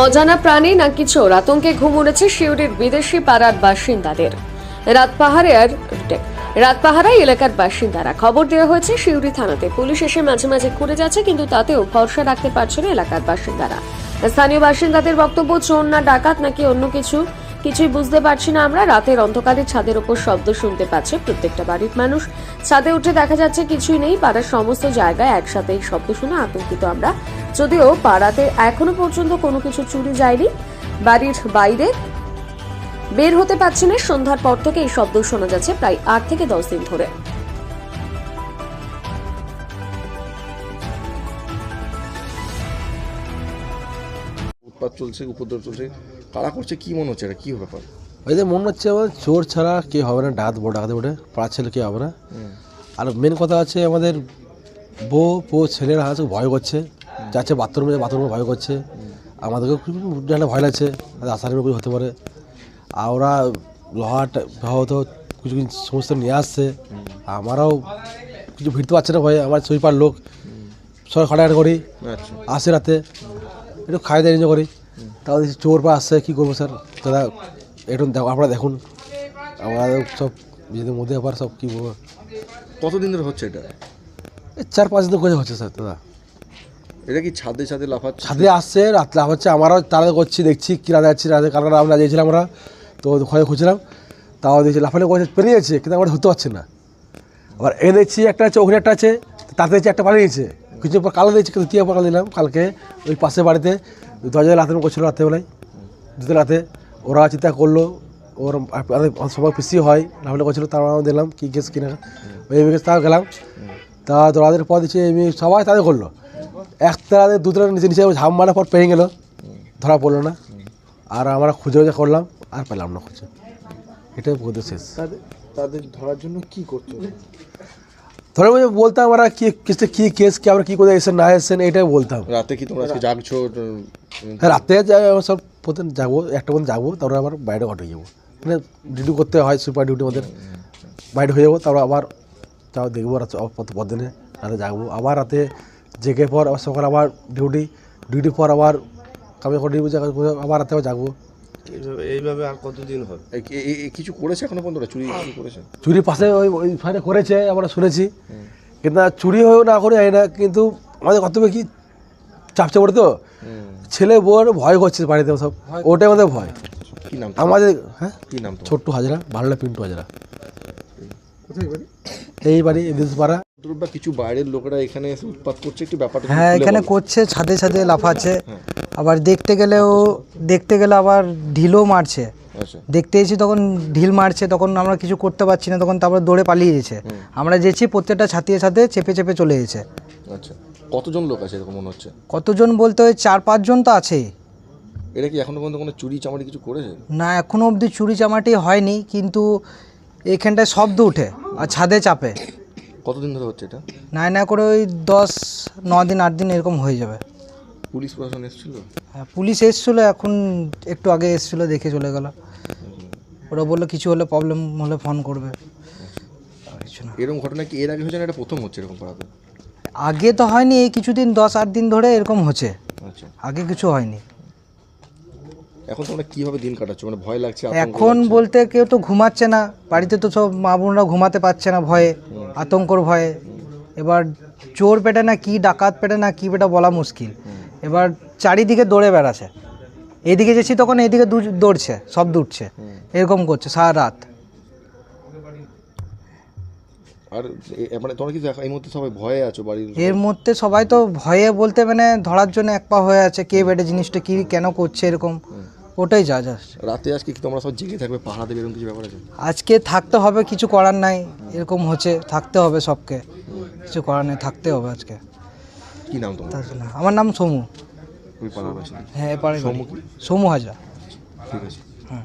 অজানা প্রাণী নাকি চোর, আতঙ্কে ঘুম উড়েছে সিউড়ির বিদেশি পাড়ার বাসিন্দাদের। রাতপাহারায় এলাকার বাসিন্দারা খবর দেওয়া হয়েছে সিউড়ি থানাতে। পুলিশ এসে মাঝে মাঝে ঘুরে যাচ্ছে, কিন্তু তাতেও ভরসা রাখতে পারছে না এলাকার বাসিন্দারা। স্থানীয় বাসিন্দাদের বক্তব্য, চোর না ডাকাত নাকি অন্য কিছুই বুঝতে পারছি না আমরা। রাতের অন্ধকারে ছাদের ওপর শব্দ শুনতে পাচ্ছে প্রত্যেকটা বাড়ির মানুষ। ছাদে উঠে দেখা যাচ্ছে কিছুই নেই। পাড়ার সমস্ত জায়গায় একসাথে এই শব্দ শুনে আতঙ্কিত আমরা। যদিও পাড়াতে এখনো পর্যন্ত কোনো কিছু চুরি যায়নি, বাড়ির বাইরে বের হতে পারছি না। সন্ধ্যার পর থেকে এই শব্দ শোনা যাচ্ছে প্রায় 8 থেকে 10 দিন ধরে। উৎপাত চলছে, উপদ্রব চলছে, কারা করছে, কি মনে হচ্ছে, এটা কি ব্যাপার? ওই যে মনে হচ্ছে আমার চোর ছাড়া কে হবে না, ডাকাতে ওঠে পাড়ার ছেলে কে হবে না। আর মেন কথা আছে আমাদের বউ ছেলেরা আছে ভয় করছে, যাচ্ছে বাথরুমে ভয় করছে। আমাদেরকে খুব একটা ভয় লাগছে, আশারের উপরে হতে পারে। আর ওরা লোহাটা হয়তো কিছু সমস্ত নিয়ে আসছে। আমরাও কিছু ভিড়তে পারছে না ভয়ে। আমার শরীর লোক সবাই খাটাখাটি করি, আসে রাতে একটু খাই দাই এনজয় করি। তাও চোর বা আসছে, কী করবো স্যার দাদা, একটু আপনারা দেখুন। আমরা সব নিজেদের মধ্যে আবার সব কী বলবো। কতদিন ধরে হচ্ছে এটা? 4-5 দিন করে হচ্ছে স্যার দাদা। এটা কি ছাদে লাফাচ্ছে? ছাদে আসছে, রাত লাফাচ্ছে। আমরাও তারা করছি, দেখছি কী রাতে যাচ্ছি। রাতে কালকে আমরা গিয়েছিলাম, আমরা তো ওখানে খুঁজছিলাম, তাও দেখছি লাফালে পেরিয়েছে, কিন্তু আমরা ধরতে পারছি না। আবার এনেছি একটা আছে, ওখানে একটা আছে, তাতে দেখছি একটা পালিয়েছে। কিছু পর কালো দিয়েছি, দ্বিতীয় পাকা দিলাম কালকে ওই পাশে বাড়িতে দরজায় রাতে করছিল, রাত্রেবেলায় দুটো রাতে ওরা চিন্তা করলো। ওর সবাই পিসি হয় লাফালে করছিল, তারপর আমরা দিলাম কী কেস কিনা ওই কেস, তাও গেলাম। তা দৌড়াদের পর দিচ্ছে সবাই তাদের করলো। একটা দুটো নিচে ঝাম মারার পর পেয়ে গেলো, ধরা পড়লো না। আর আমরা খুঁজে করলাম, আর পেলাম না খুঁজে। এটাই বলতে শেষ। তাদের ধরার জন্য কি করছো? ধরে বলতাম আমরা কী কেস কি আমরা কী করে এসেছেন না এসেছেন, এটাই বলতাম। রাতে কি তোমরা আজকে জাগছো? হ্যাঁ, রাতে সব প্রতিদিন যাবো, একটা পর্যন্ত যাবো, তারপরে আবার বাইরে ঘটে যাবো। মানে ডিউটি করতে হয়, সুপার ডিউটি আমাদের, বাইরে হয়ে যাবো। তারপর আবার তাও দেখবো পরদিনে রাতে যাবো। আবার রাতে জেগে পর আবার সকাল আবার ডিউটির পর আবার কামে করে আবার রাতে আবার যাবো। এইভাবে আর কতদিন হবে? কিছু করেছে এখনো পর্যন্ত? চুরি পাশে ওইখানে করেছে আমরা শুনেছি, কিন্তু চুরি হয়েও না করে যায় না। কিন্তু আমাদের কর্তব্য কি, চাপচে পড়ে তো ছেলে বউর ভয় করছে বাড়িতে সব, ওটাই আমাদের ভয়। কি নাম আমাদের? হ্যাঁ, কি নাম? ছোট্টু হাজরা, ভালো পিন্টু হাজরা। এই বাড়ি বিদেশপাড়া। কিছু বাইরের লোকেরা এখানে এসে উৎপাত করছে, একটু ব্যাপারটা? হ্যাঁ, এখানে করছে, ছাদে লাফাচ্ছে। আবার দেখতে গেলে আবার ঢিলও মারছে। দেখতে এসেছি তখন ঢিল মারছে, তখন আমরা কিছু করতে পারছি না, তখন তারপরে দৌড়ে পালিয়ে গেছে। আমরা যেছি প্রত্যেকটা ছাদে চেপে চলে গেছে। আচ্ছা, কতজন লোক আছে এরকম মনে হচ্ছে? কতজন বলতে ওই 4-5 জন তো আছেই। এরা কি এখনো পর্যন্ত কোনো চুরি চামারি কিছু করেছে? না, এখনো অবধি চুরি চামাটি হয়নি, কিন্তু এখানটায় শব্দ উঠে আর ছাদে চাপে। কতদিন ধরে হচ্ছে এটা? না করে ওই 10-9 দিন 8 দিন এরকম হয়ে যাবে। পুলিশ প্রশাসন এসেছিল? হ্যাঁ, পুলিশ এসেছিলো, এখন একটু আগে এসেছিলো, দেখে চলে গেল। ওরা বললো কিছু হলে প্রবলেম হলে ফোন করবে। এরকম ঘটনা কি এর আগে হয়েছে না এটা প্রথম হচ্ছে এরকম পাড়াতে? আগে তো হয়নি, এই কিছুদিন 10-8 দিন ধরে এরকম হচ্ছে। আচ্ছা, আগে কিছু হয়নি। এখন তোমরা কীভাবে দিন কাটাচ্ছ? মানে ভয় লাগছে? এখন বলতে কেউ তো ঘুমাচ্ছে না বাড়িতে, তো সব মা বোনরা ঘুমাতে পারছে না ভয়ে, আতঙ্কর ভয়ে। এবার চোর পেটে না কি, ডাকাত পেটে না কি পেটে বলা মুশকিল। এবার চারিদিকে দৌড়ে বেড়াচ্ছে, এদিকে যেছি তখন এইদিকে দৌড়ছে, সব দৌড়ছে, এরকম করছে সারা রাত। আর মানে তোমরা কি এই মুহূর্তে সবাই ভয়ে আছো বাড়ির? এর মধ্যে সবাই তো ভয়ে বলতে মানে ধরার জন্য এক পা হয়ে আছে, কে বেটে জিনিসটা কি কেন করছে এরকম, ওটাই যা। রাতে আজকে কি তোমরা সব জেগে থাকবে, পাহারা দেবে, এরকম কিছু ব্যাপার আছে? আজকে থাকতে হবে, কিছু করার নাই, এরকম হচ্ছে, থাকতে হবে সবকে, কিছু করার নেই, থাকতে হবে আজকে। কি নাম তোমার? আমার নাম সমু। ওই পাড়ার বাসিন্দা? হ্যাঁ, সমু হাজরা। ঠিক আছে, হ্যাঁ।